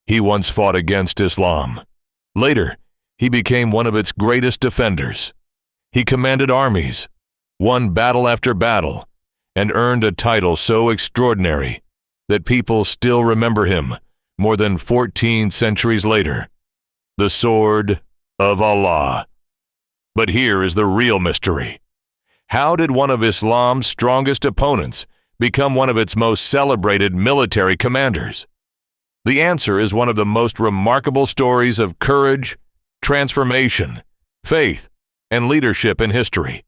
He once fought against Islam. Later, he became one of its greatest defenders. He commanded armies, won battle after battle, and earned a title so extraordinary that people still remember him more than 14 centuries later. The Sword of Allah. But here is the real mystery. How did one of Islam's strongest opponents become one of its most celebrated military commanders? The answer is one of the most remarkable stories of courage, transformation, faith, and leadership in history.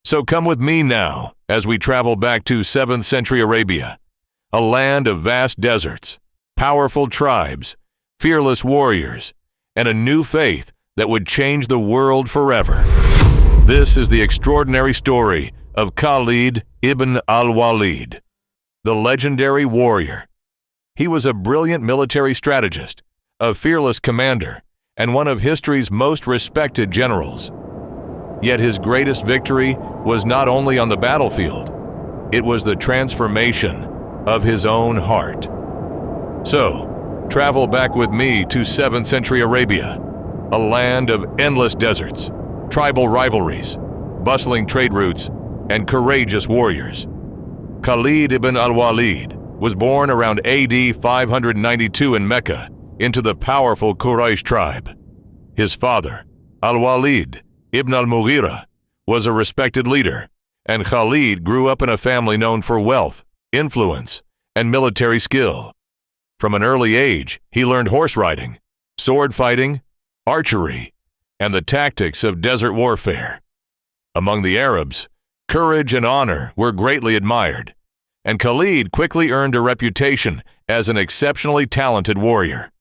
So come with me now as we travel back to 7th century Arabia, a land of vast deserts, powerful tribes, fearless warriors, and a new faith that would change the world forever. This is the extraordinary story of Khalid ibn al-Walid, the legendary warrior. He was a brilliant military strategist, a fearless commander, and one of history's most respected generals. Yet his greatest victory was not only on the battlefield, it was the transformation of his own heart. So, travel back with me to 7th century Arabia, a land of endless deserts, tribal rivalries, bustling trade routes, and courageous warriors. Khalid ibn al-Walid was born around AD 592 in Mecca into the powerful Quraysh tribe. His father, al-Walid ibn al-Mughira, was a respected leader, and Khalid grew up in a family known for wealth, influence, and military skill. From an early age, he learned horse riding, sword fighting, archery, and the tactics of desert warfare. Among the Arabs, courage and honor were greatly admired, and Khalid quickly earned a reputation as an exceptionally talented warrior.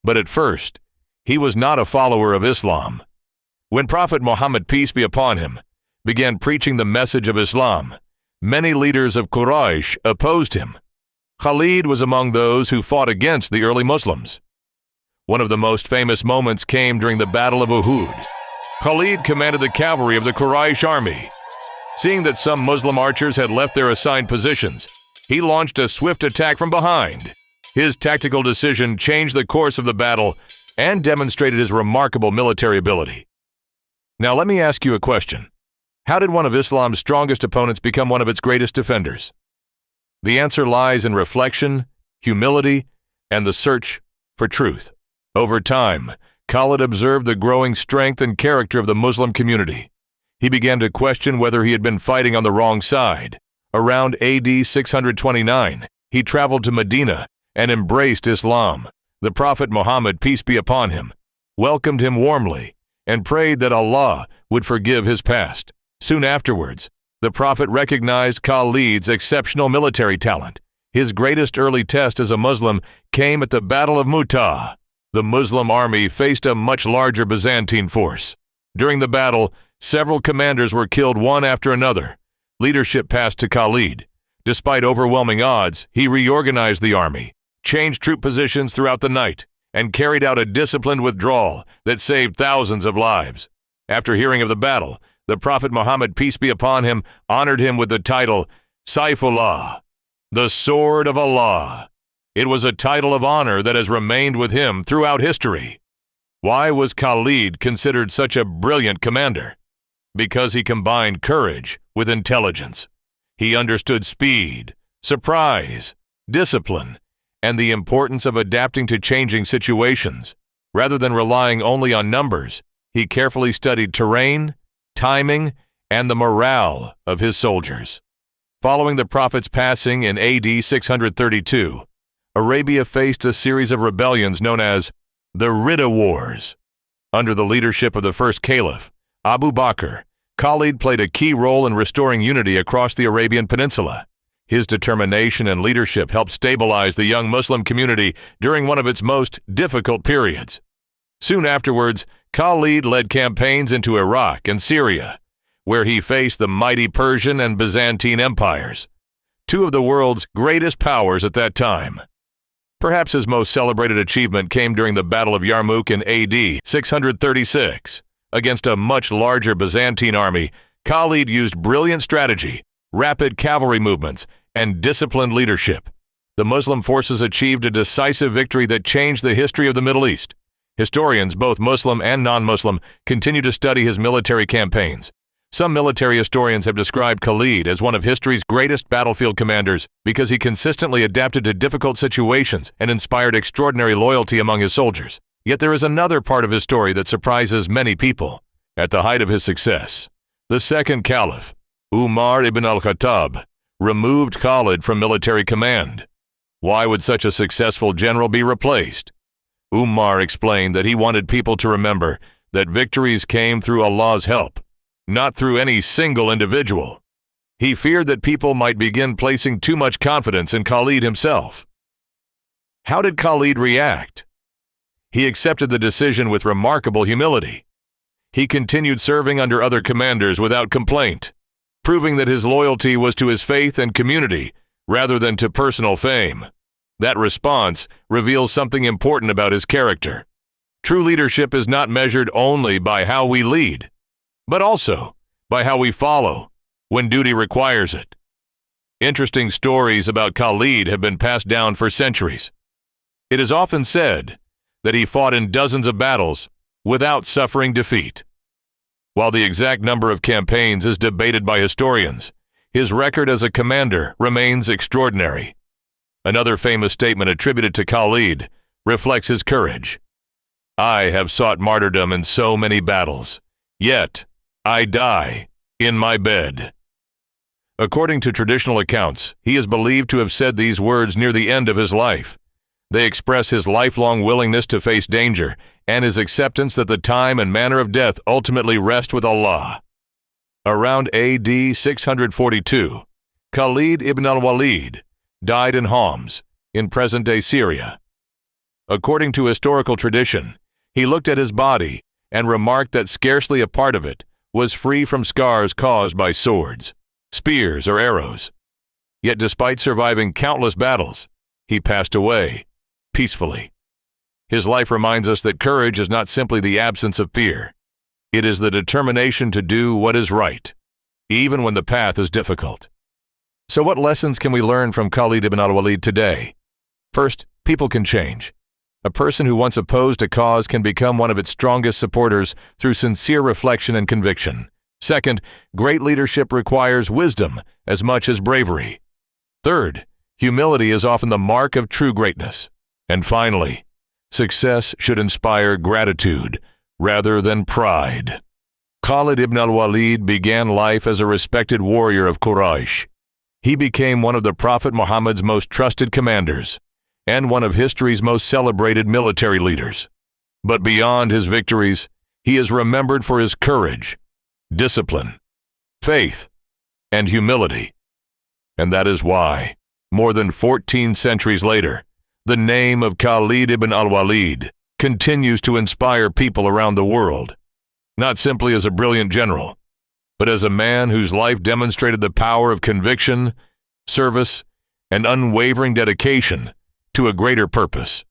But at first, he was not a follower of Islam. When Prophet Muhammad, peace be upon him, began preaching the message of Islam, many leaders of Quraysh opposed him. Khalid was among those who fought against the early Muslims. One of the most famous moments came during the Battle of Uhud. Khalid commanded the cavalry of the Quraysh army. Seeing that some Muslim archers had left their assigned positions, he launched a swift attack from behind. His tactical decision changed the course of the battle and demonstrated his remarkable military ability. Now let me ask you a question. How did one of Islam's strongest opponents become one of its greatest defenders? The answer lies in reflection, humility, and the search for truth. Over time, Khalid observed the growing strength and character of the Muslim community. He began to question whether he had been fighting on the wrong side. Around AD 629, he traveled to Medina and embraced Islam. The Prophet Muhammad, peace be upon him, welcomed him warmly and prayed that Allah would forgive his past. Soon afterwards, the Prophet recognized Khalid's exceptional military talent. His greatest early test as a Muslim came at the Battle of Mu'tah. The Muslim army faced a much larger Byzantine force. During the battle, several commanders were killed one after another. Leadership passed to Khalid. Despite overwhelming odds, he reorganized the army, changed troop positions throughout the night, and carried out a disciplined withdrawal that saved thousands of lives. After hearing of the battle, the Prophet Muhammad, peace be upon him, honored him with the title Saifullah, the Sword of Allah. It was a title of honor that has remained with him throughout history. Why was Khalid considered such a brilliant commander? Because he combined courage with intelligence. He understood speed, surprise, discipline, and the importance of adapting to changing situations. Rather than relying only on numbers, he carefully studied terrain, timing, and the morale of his soldiers. Following the Prophet's passing in AD 632, Arabia faced a series of rebellions known as the Ridda Wars. Under the leadership of the first caliph, Abu Bakr, Khalid played a key role in restoring unity across the Arabian Peninsula. His determination and leadership helped stabilize the young Muslim community during one of its most difficult periods. Soon afterwards, Khalid led campaigns into Iraq and Syria, where he faced the mighty Persian and Byzantine empires, two of the world's greatest powers at that time. Perhaps his most celebrated achievement came during the Battle of Yarmouk in AD 636. Against a much larger Byzantine army, Khalid used brilliant strategy, rapid cavalry movements, and disciplined leadership. the Muslim forces achieved a decisive victory that changed the history of the Middle East. Historians, both Muslim and non-Muslim, continue to study his military campaigns. Some military historians have described Khalid as one of history's greatest battlefield commanders because he consistently adapted to difficult situations and inspired extraordinary loyalty among his soldiers. Yet there is another part of his story that surprises many people. At the height of his success, the second caliph, Umar ibn al-Khattab, removed Khalid from military command. Why would such a successful general be replaced? Umar explained that he wanted people to remember that victories came through Allah's help, not through any single individual. He feared that people might begin placing too much confidence in Khalid himself. How did Khalid react? He accepted the decision with remarkable humility. He continued serving under other commanders without complaint, proving that his loyalty was to his faith and community rather than to personal fame. That response reveals something important about his character. True leadership is not measured only by how we lead, but also by how we follow when duty requires it. Interesting stories about Khalid have been passed down for centuries. It is often said that he fought in dozens of battles without suffering defeat. While the exact number of campaigns is debated by historians, his record as a commander remains extraordinary. Another famous statement attributed to Khalid reflects his courage. "I have sought martyrdom in so many battles, yet I die in my bed." According to traditional accounts, he is believed to have said these words near the end of his life. They express his lifelong willingness to face danger and his acceptance that the time and manner of death ultimately rest with Allah. Around AD 642, Khalid ibn al-Walid died in Homs, in present-day Syria. According to historical tradition, he looked at his body and remarked that scarcely a part of it was free from scars caused by swords, spears, or arrows. Yet despite surviving countless battles, he passed away peacefully. His life reminds us that courage is not simply the absence of fear. It is the determination to do what is right, even when the path is difficult. So what lessons can we learn from Khalid ibn al-Walid today? First, people can change. A person who once opposed a cause can become one of its strongest supporters through sincere reflection and conviction. Second, great leadership requires wisdom as much as bravery. Third, humility is often the mark of true greatness. And finally, success should inspire gratitude rather than pride. Khalid ibn al-Walid began life as a respected warrior of Quraysh. He became one of the Prophet Muhammad's most trusted commanders and one of history's most celebrated military leaders. But beyond his victories, he is remembered for his courage, discipline, faith, and humility. And that is why, more than 14 centuries later, the name of Khalid ibn al-Walid continues to inspire people around the world, not simply as a brilliant general, but as a man whose life demonstrated the power of conviction, service, and unwavering dedication to a greater purpose.